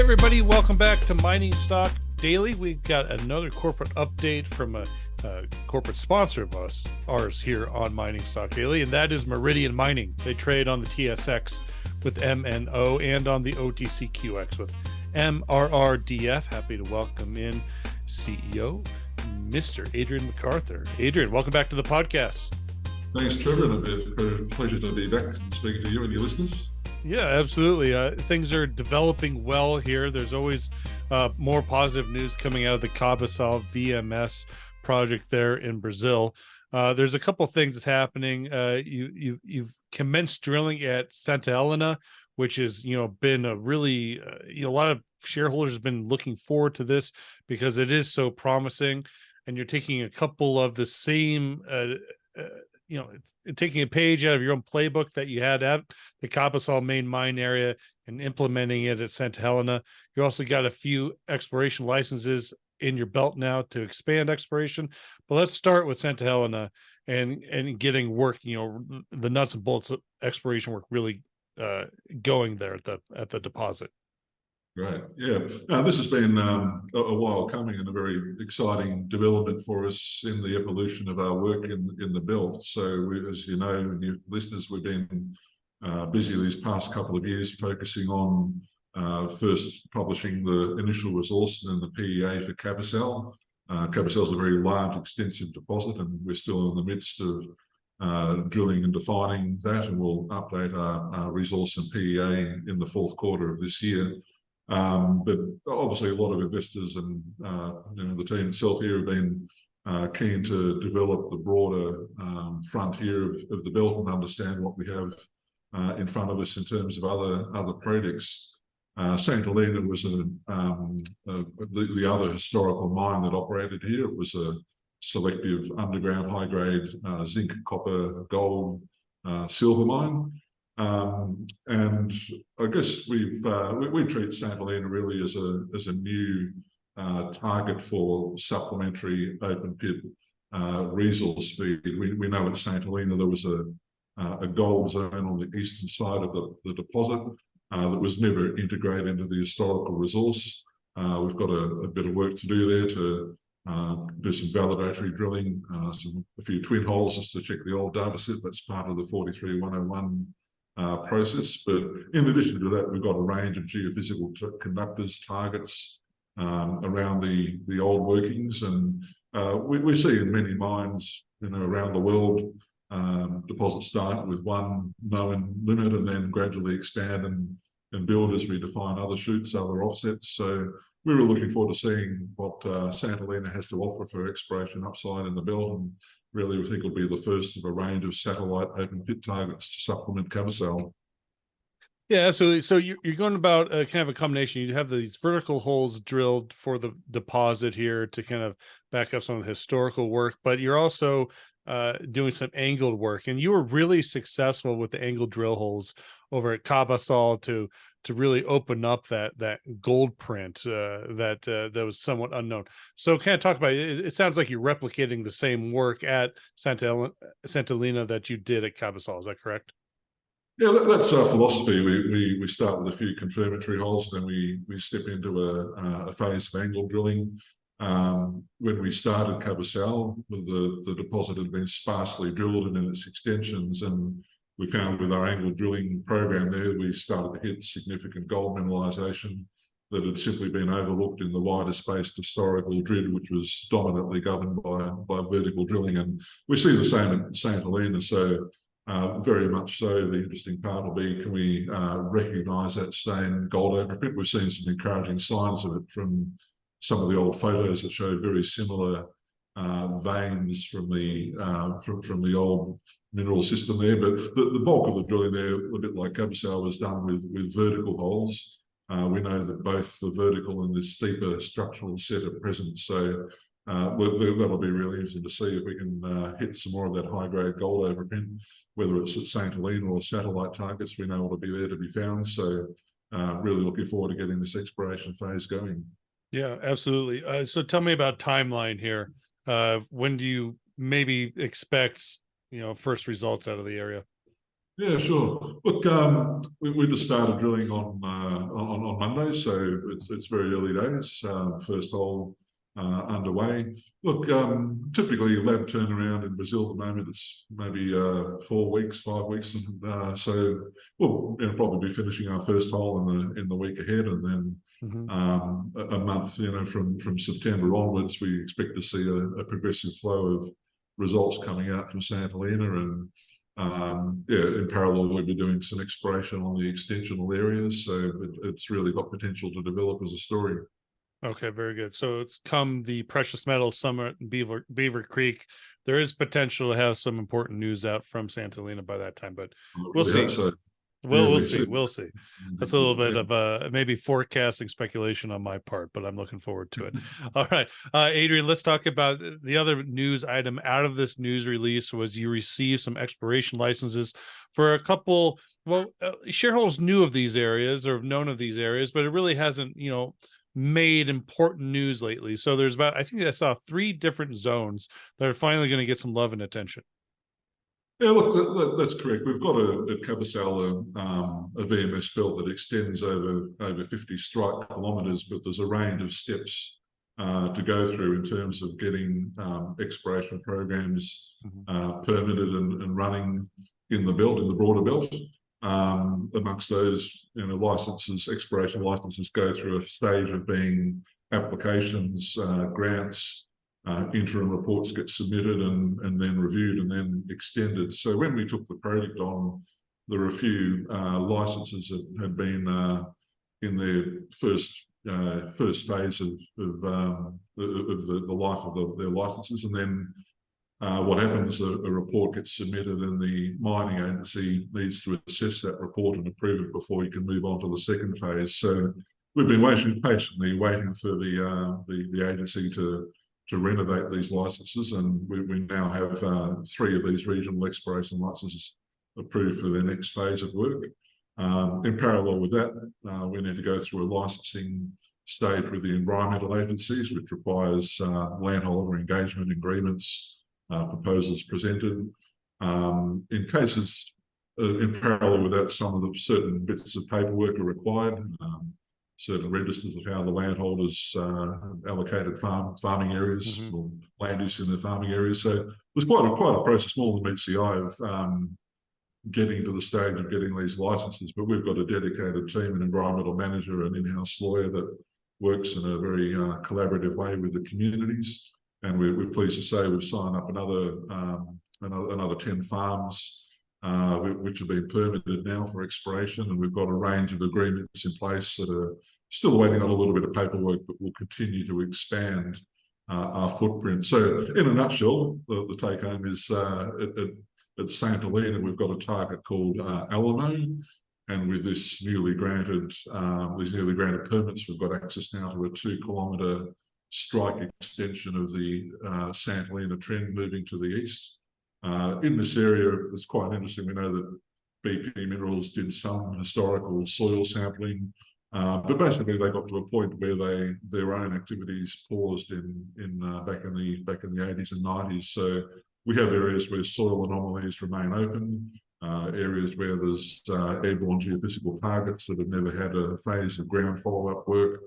everybody, welcome back to Mining Stock Daily. We've got another corporate update from a corporate sponsor of ours here on Mining Stock Daily, and that is Meridian Mining. They trade on the TSX with MNO and on the OTCQX with MRRDF. Happy to welcome in CEO Mr. Adrian MacArthur. Adrian, welcome back to the podcast. Thanks, Trevor. It's a pleasure to be back and speaking to you and your listeners. Yeah, absolutely. Things are developing well here. There's always more positive news coming out of the Cabaçal VMS project there in Brazil. There's a couple of things that's happening. You've commenced drilling at Santa Helena, which has been a really a lot of shareholders have been looking forward to this because it is so promising, and you're taking a couple of the same taking a page out of your own playbook that you had at the Cabaçal main mine area and implementing it at Santa Helena. You also got a few exploration licenses in your belt now to expand exploration. But let's start with Santa Helena and getting work, the nuts and bolts of exploration work really going there at the deposit. Right. Yeah. This has been a while coming and a very exciting development for us in the evolution of our work in the belt. So, as you know, and your listeners, we've been busy these past couple of years focusing on first publishing the initial resource and then the PEA for Cabaçal. Cabaçal is a very large, extensive deposit, and we're still in the midst of drilling and defining that, and we'll update our resource and PEA in the fourth quarter of this year. But obviously a lot of investors and the team itself here have been keen to develop the broader frontier of the belt and understand what we have in front of us in terms of other projects. Santa Helena was the other historical mine that operated here. It was a selective underground high-grade zinc, copper, gold, silver mine. And I guess we treat Santa Helena really as a new target for supplementary open pit resource feed. We know at Santa Helena there was a gold zone on the eastern side of the deposit that was never integrated into the historical resource. We've got a bit of work to do there to do some validatory drilling, a few twin holes just to check the old data set. That's part of the 43101 process. But in addition to that, we've got a range of geophysical conductors targets around the old workings, and we see in many mines around the world deposits start with one known limit and then gradually expand and build as we define other shoots, other offsets. So we were looking forward to seeing what Santa Helena has to offer for exploration upside in the belt, and really we think it'll be the first of a range of satellite open pit targets to supplement Cabaçal. Yeah, absolutely. So you're going about kind of a combination. You have these vertical holes drilled for the deposit here to kind of back up some of the historical work, but you're also doing some angled work, and you were really successful with the angled drill holes over at Cabaçal to really open up that gold print that was somewhat unknown. So kind of talk about it. It sounds like you're replicating the same work at Santa Helena that you did at Cabaçal. Is that correct? Yeah, that's our philosophy. We start with a few confirmatory holes, then we step into a phase of angle drilling. When we started Cabaçal, the deposit had been sparsely drilled and in its extensions, and we found with our angle drilling program there, we started to hit significant gold mineralization that had simply been overlooked in the wider spaced historical grid, which was dominantly governed by vertical drilling. And we see the same at Santa Helena. So very much so, the interesting part will be, can we recognise that same gold overprint? We've seen some encouraging signs of it from some of the old photos that show very similar veins from the old mineral system there. But the bulk of the drilling there, a bit like Cabaçal, was done with vertical holes. We know that both the vertical and the steeper structural set are present. So that'll be really interesting to see if we can hit some more of that high-grade gold overprint, whether it's at Santa Helena or satellite targets. We know it'll be there to be found. So really looking forward to getting this exploration phase going. Yeah, absolutely. So tell me about timeline here. When do you maybe expect, first results out of the area? Yeah, sure. Look, we just started drilling on Monday, so it's very early days. First hole underway. Look, typically lab turnaround in Brazil at the moment is maybe 4 weeks, 5 weeks, and so we'll probably be finishing our first hole in the week ahead, and then Mhm. a month, from September onwards, we expect to see a progressive flow of results coming out from Santa Helena. And yeah, in parallel, we'll be doing some exploration on the extensional areas, so it's really got potential to develop as a story. Okay, very good. So it's come the precious metals summit in Beaver Creek. There is potential to have some important news out from Santa Helena by that time, but I we'll really hope see. so. We'll Yeah, we'll we see. see. We'll see. That's a little bit of maybe forecasting speculation on my part, but I'm looking forward to it. All right, Adrian, let's talk about the other news item out of this news release. Was you received some exploration licenses for a couple. Well, shareholders knew of these areas or have known of these areas, but it really hasn't, made important news lately. So there's I think I saw 3 different zones that are finally going to get some love and attention. Yeah, look, that's correct. We've got at Cabasal a VMS belt that extends over 50 strike kilometres, but there's a range of steps to go through in terms of getting exploration programs permitted and running in the belt, in the broader belt. Amongst those, licenses, exploration licenses go through a stage of being applications, grants, interim reports get submitted and then reviewed and then extended. So when we took the project on, there were a few licenses that had been in their first phase of the life of their licenses, and then what happens, a report gets submitted and the mining agency needs to assess that report and approve it before you can move on to the second phase. So we've been patiently waiting for the agency to renovate these licenses, and we now have 3 of these regional exploration licenses approved for their next phase of work. In parallel with that, we need to go through a licensing stage with the environmental agencies, which requires landholder engagement agreements, proposals presented. In cases, in parallel with that, some of the certain bits of paperwork are required. Certain registers of how the landholders allocated farming areas or land use in their farming areas. So there's quite a process, more than meets the eye, of getting to the stage of getting these licenses. But we've got a dedicated team, an environmental manager, an in-house lawyer that works in a very collaborative way with the communities. And we're pleased to say we've signed up another 10 farms which have been permitted now for exploration, and we've got a range of agreements in place that are still waiting on a little bit of paperwork, but will continue to expand our footprint. So in a nutshell, the take home is at Santa Helena, we've got a target called Alamo, and with these newly granted permits, we've got access now to a 2-kilometre strike extension of the Santa Helena trend moving to the east. In this area, it's quite interesting. We know that BP Minerals did some historical soil sampling, but basically they got to a point where their own activities paused back in the 80s and 90s. So we have areas where soil anomalies remain open, areas where there's airborne geophysical targets that have never had a phase of ground follow-up work.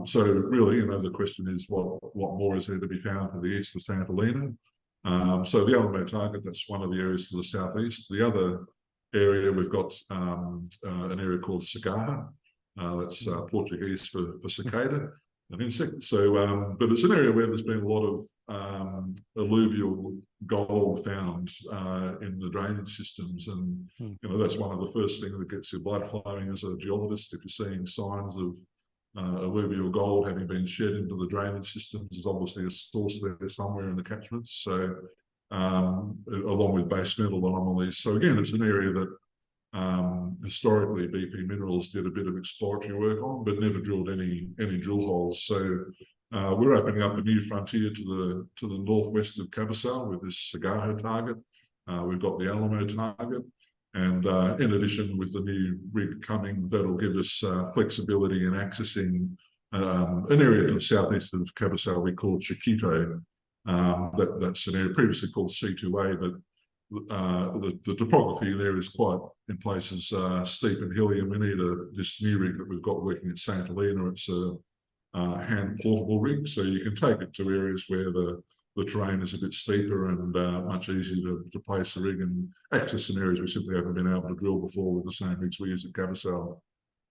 So really, the question is, what more is there to be found to the east of Santa Helena? So the Alamo target, that's one of the areas to the southeast. The other area, we've got an area called Cigarra. That's Portuguese for cicada, an insect. So, but it's an area where there's been a lot of alluvial gold found in the drainage systems, and that's one of the first things that gets your blood flowing as a geologist. If you're seeing signs of alluvial gold having been shed into the drainage systems, there's obviously a source there somewhere in the catchments. So, along with base metal anomalies. So again, it's an area that historically BP Minerals did a bit of exploratory work on, but never drilled any drill holes. So we're opening up a new frontier to the northwest of Cabasal with this Cigarra target. We've got the Alamo target. And in addition, with the new rig coming, that'll give us flexibility in accessing an area to the southeast of Cabasal we call Chiquito. That's an area previously called C2A, but the topography there is quite, in places, steep and hilly, and we need this new rig that we've got working at St Helena. It's a hand portable rig, so you can take it to areas where the terrain is a bit steeper and much easier to place the rig and access some areas we simply haven't been able to drill before with the same rigs we use at Cavasal.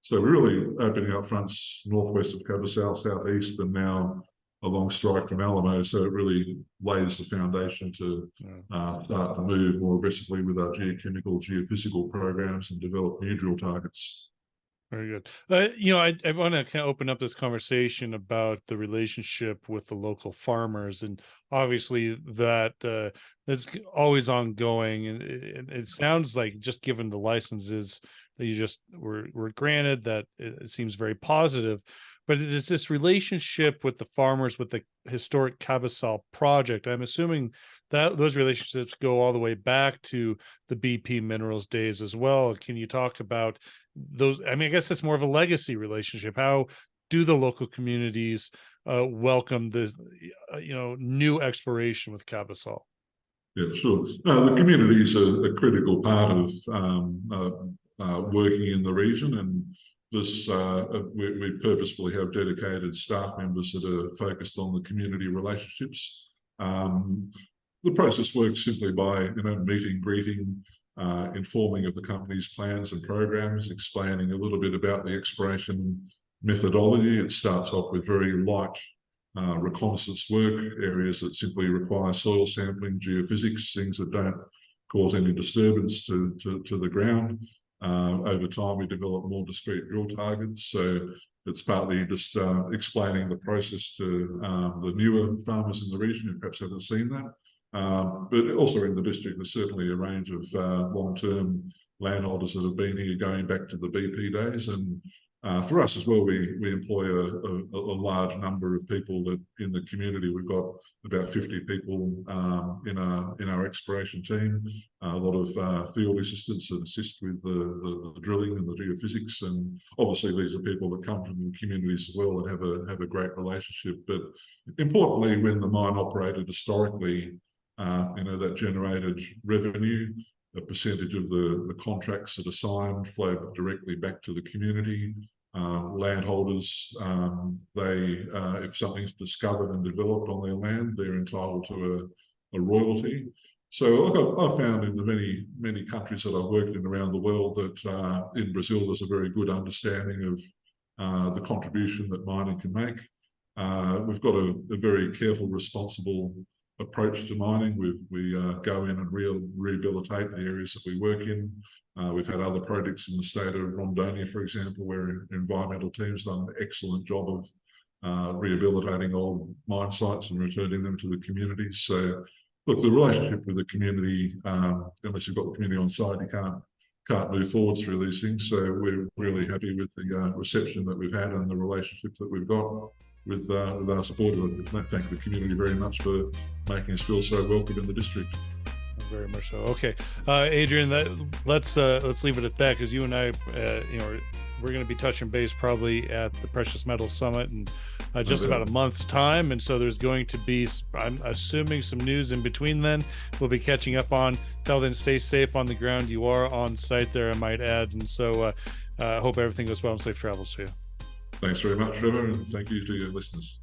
So we're really opening up fronts northwest of Cavasal, southeast, and now a long strike from Alamo. So it really lays the foundation to start to move more aggressively with our geochemical, geophysical programs and develop new drill targets. Very good. I want to kind of open up this conversation about the relationship with the local farmers, and obviously that's always ongoing. And it sounds like, just given the licenses that you just were granted, that it seems very positive. But it is this relationship with the farmers, with the historic Cavasal project. I'm assuming that those relationships go all the way back to the BP Minerals days as well. Can you talk about those? I mean, I guess it's more of a legacy relationship. How do the local communities welcome this, new exploration with Cavasal? Yeah, sure. The community is a critical part of working in the region, and this we purposefully have dedicated staff members that are focused on the community relationships. The process works simply by meeting, greeting, informing of the company's plans and programs, explaining a little bit about the exploration methodology. It starts off with very light reconnaissance work, areas that simply require soil sampling, geophysics, things that don't cause any disturbance to the ground. Over time, we develop more discrete drill targets. So it's partly just explaining the process to the newer farmers in the region who perhaps haven't seen that. But also in the district, there's certainly a range of long-term landholders that have been here going back to the BP days. And for us as well, we employ a large number of people that in the community. We've got about 50 people in our exploration team, a lot of field assistants that assist with the drilling and the geophysics. And obviously these are people that come from the communities as well and have a great relationship. But importantly, when the mine operated historically, that generated revenue. A percentage of the contracts that are signed flow directly back to the community. Landholders, if something's discovered and developed on their land, they're entitled to a royalty. So I've found in the many countries that I've worked in around the world that in Brazil there's a very good understanding of the contribution that mining can make. We've got a very careful, responsible approach to mining. We go in and rehabilitate the areas that we work in. We've had other projects in the state of Rondônia, for example, where environmental teams done an excellent job of rehabilitating old mine sites and returning them to the community. So, look, the relationship with the community, unless you've got the community on side, you can't move forward through these things. So we're really happy with the reception that we've had and the relationship that we've got with our supporters. I thank the community very much for making us feel so welcome in the district. Very much so. Okay, Adrian, let's leave it at that, because you and I, we're going to be touching base probably at the Precious Metals Summit in just about a month's time, and so there's going to be, I'm assuming, some news in between then. We'll be catching up on. Till then, stay safe on the ground. You are on site there, I might add, and so hope everything goes well and safe travels to you. Thanks very much, Trevor, and thank you to your listeners.